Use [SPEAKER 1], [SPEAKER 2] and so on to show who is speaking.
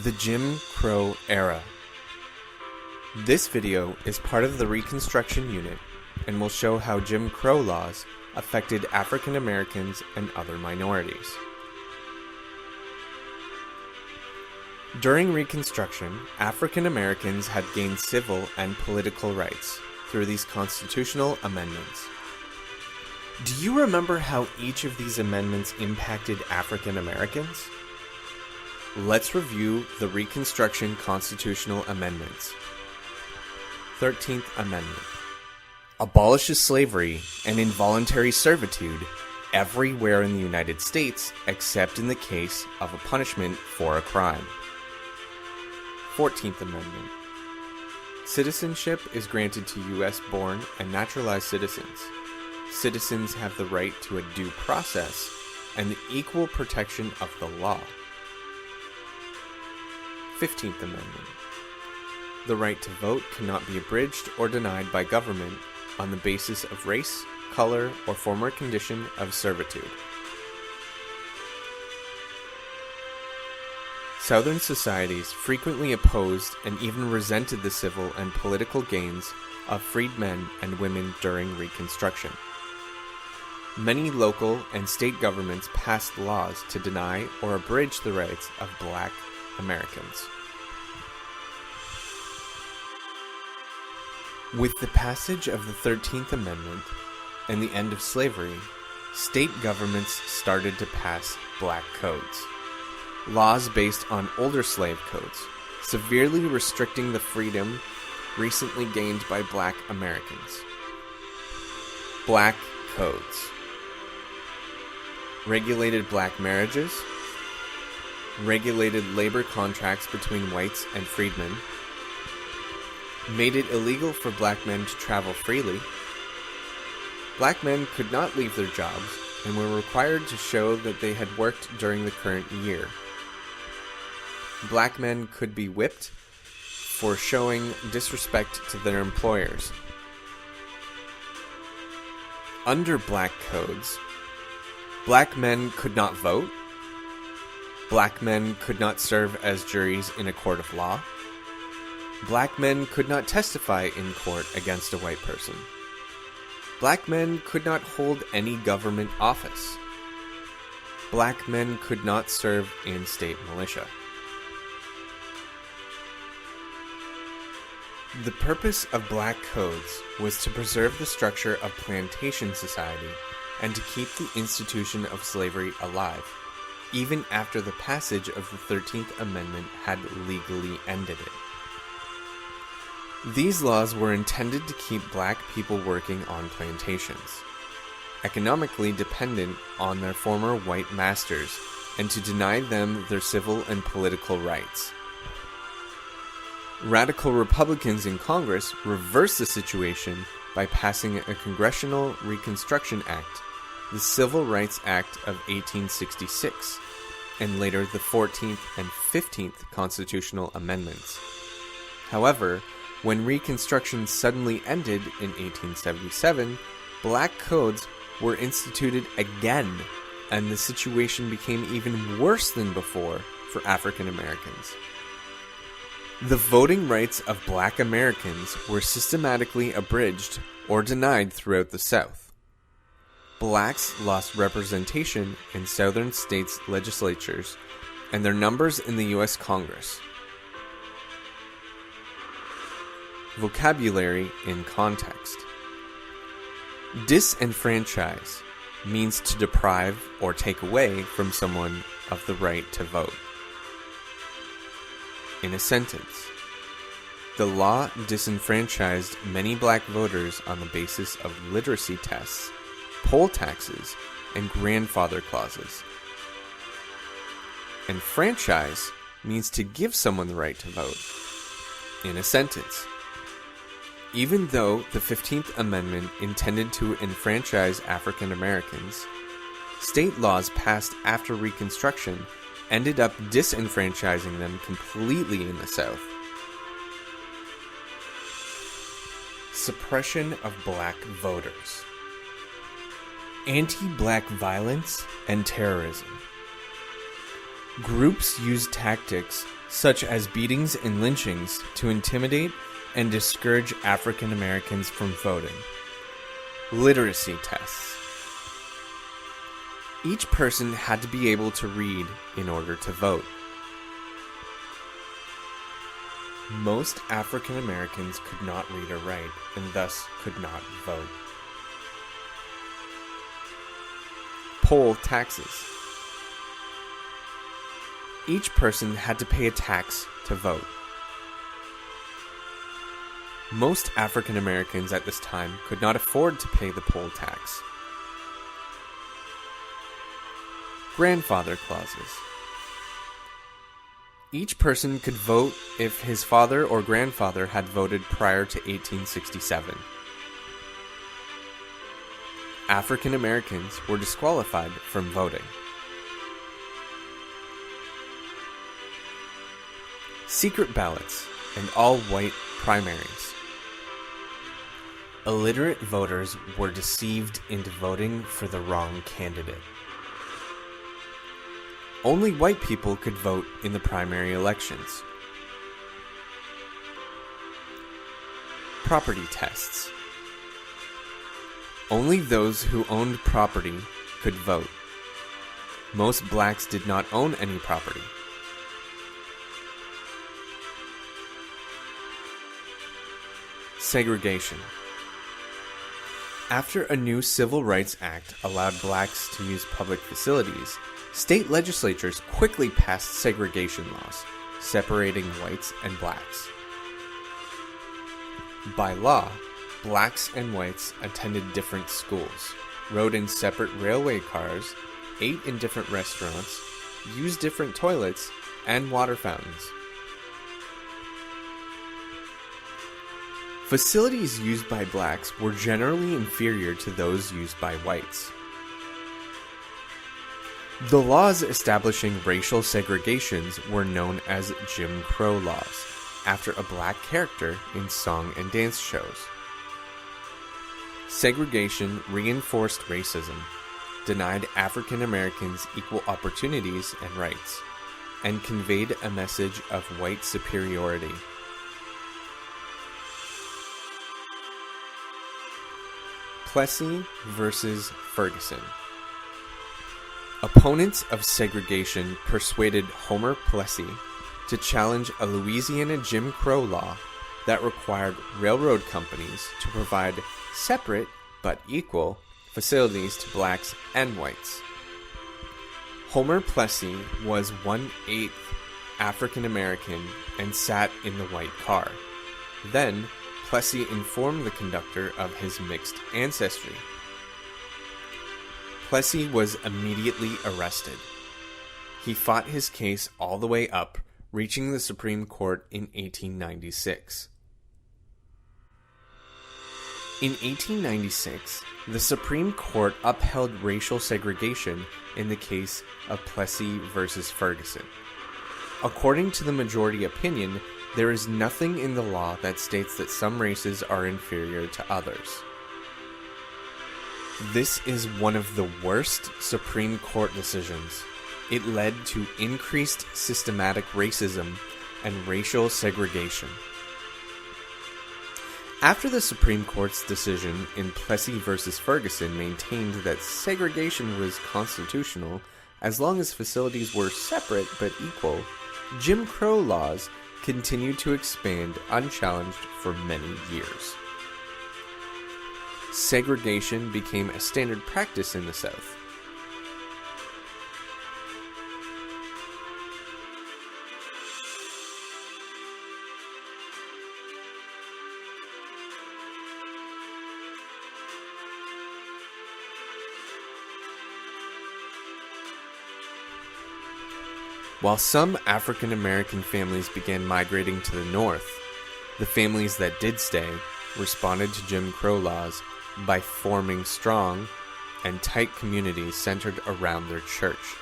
[SPEAKER 1] The Jim Crow Era. This video is part of the Reconstruction Unit and will show how Jim Crow laws affected African Americans and other minorities. During Reconstruction, African Americans had gained civil and political rights through these constitutional amendments. Do you remember how each of these amendments impacted African Americans? Let's review the Reconstruction Constitutional Amendments. 13th Amendment. Abolishes slavery and involuntary servitude everywhere in the United States except in the case of a punishment for a crime. 14th Amendment. Citizenship is granted to U.S.-born and naturalized citizens. Citizens have the right to a due process and the equal protection of the law. 15th Amendment. The right to vote cannot be abridged or denied by government on the basis of race, color, or former condition of servitude. Southern societies frequently opposed and even resented the civil and political gains of freedmen and women during Reconstruction. Many local and state governments passed laws to deny or abridge the rights of Black Americans. With the passage of the 13th Amendment and the end of slavery, state governments started to pass black codes, laws based on older slave codes, severely restricting the freedom recently gained by Black Americans. Black codes regulated black marriages, regulated labor contracts between whites and freedmen, made it illegal for black men to travel freely. Black men could not leave their jobs and were required to show that they had worked during the current year. Black men could be whipped for showing disrespect to their employers. Under black codes, black men could not vote. Black men could not serve as juries in a court of law. Black men could not testify in court against a white person. Black men could not hold any government office. Black men could not serve in state militia. The purpose of black codes was to preserve the structure of plantation society and to keep the institution of slavery alive, even after the passage of the 13th Amendment had legally ended it. These laws were intended to keep black people working on plantations, economically dependent on their former white masters, and to deny them their civil and political rights. Radical Republicans in Congress reversed the situation by passing a Congressional Reconstruction Act, the Civil Rights Act of 1866, and later the 14th and 15th Constitutional Amendments. However, when Reconstruction suddenly ended in 1877, black codes were instituted again, and the situation became even worse than before for African Americans. The voting rights of black Americans were systematically abridged or denied throughout the South. Blacks lost representation in Southern states' legislatures and their numbers in the U.S. Congress. Vocabulary in context. Disenfranchise means to deprive or take away from someone of the right to vote. In a sentence, the law disenfranchised many black voters on the basis of literacy tests, poll taxes, and grandfather clauses. And franchise means to give someone the right to vote. In a sentence, even though the 15th Amendment intended to enfranchise African Americans, state laws passed after Reconstruction ended up disenfranchising them completely in the South. Suppression of black voters. Anti-black violence and terrorism. Groups used tactics such as beatings and lynchings to intimidate and discourage African Americans from voting. Literacy tests. Each person had to be able to read in order to vote. Most African Americans could not read or write, and thus could not vote. Poll taxes. Each person had to pay a tax to vote. Most African Americans at this time could not afford to pay the poll tax. Grandfather clauses. Each person could vote if his father or grandfather had voted prior to 1867. African Americans were disqualified from voting. Secret ballots and all-white primaries. Illiterate voters were deceived into voting for the wrong candidate. Only white people could vote in the primary elections. Property tests. Only those who owned property could vote. Most blacks did not own any property. Segregation. After a new Civil Rights Act allowed blacks to use public facilities, state legislatures quickly passed segregation laws, separating whites and blacks. By law, blacks and whites attended different schools, rode in separate railway cars, ate in different restaurants, used different toilets, and water fountains. Facilities used by blacks were generally inferior to those used by whites. The laws establishing racial segregations were known as Jim Crow laws, after a black character in song and dance shows. Segregation reinforced racism, denied African Americans equal opportunities and rights, and conveyed a message of white superiority. Plessy versus Ferguson. Opponents of segregation persuaded Homer Plessy to challenge a Louisiana Jim Crow law that required railroad companies to provide separate but equal facilities to blacks and whites. Homer Plessy was 1/8 African American and sat in the white car. Then, Plessy informed the conductor of his mixed ancestry. Plessy was immediately arrested. He fought his case all the way up, reaching the Supreme Court in 1896. In 1896, the Supreme Court upheld racial segregation in the case of Plessy versus Ferguson. According to the majority opinion, there is nothing in the law that states that some races are inferior to others. This is one of the worst Supreme Court decisions. It led to increased systematic racism and racial segregation. After the Supreme Court's decision in Plessy versus Ferguson maintained that segregation was constitutional as long as facilities were separate but equal, Jim Crow laws continued to expand unchallenged for many years. Segregation became a standard practice in the South. While some African American families began migrating to the north, the families that did stay responded to Jim Crow laws by forming strong and tight communities centered around their church.